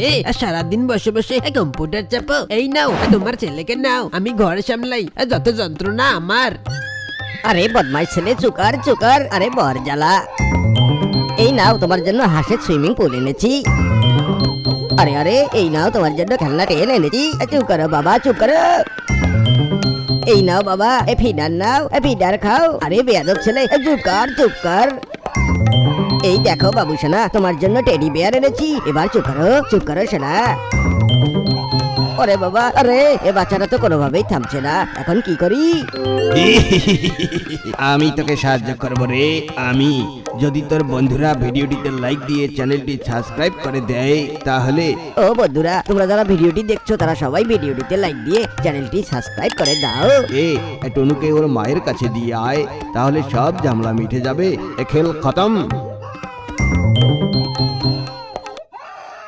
রে, আর সারাদিন বসে বসে কম্পিউটার চাপো। এই নাও তোমার ছেলেকে নাও, আমি ঘর সামলাই, আর যত যন্ত্রণা আমার। আরে বদমাইশ ছেলে, চুকার চুকার, আরে বর জ্বালা। এই নাও তোমার জন্য হাঁসের সুইমিং পুল এনেছি। আরে আরে এই নাও তোমার জন্য খেলনা ট্রেন এনেছি। চুপ করো বাবা, চুপ করো। এই নাও বাবা, এ ফিডার নাও, এ ফিডার খাও। আরে বেয়াদব ছেলে, চুপ কর চুপ কর। এই দেখো বাবু সোনা, তোমার জন্য টেডি বিয়ার এনেছি। এবার চুপ করো সোনা। ওরে বাবা, আরে এ বাচ্চারা তো কোনোভাবেই থামছে না, এখন কি করি? আমি তোকে সাহায্য করবো রে। আমি যদি তোর বন্ধুরা ভিডিওটিতে লাইক দিয়ে চ্যানেলটি সাবস্ক্রাইব করে দেয় তাহলে। ও বন্ধুরা, তোমরা যারা ভিডিওটি দেখছো তারা সবাই ভিডিওটিতে লাইক দিয়ে চ্যানেলটি সাবস্ক্রাইব করে দাও। টনুকে ওর মায়ের কাছে দিয়ে আয়, তাহলে সব ঝামেলা মিটে যাবে। এ খেল খতম।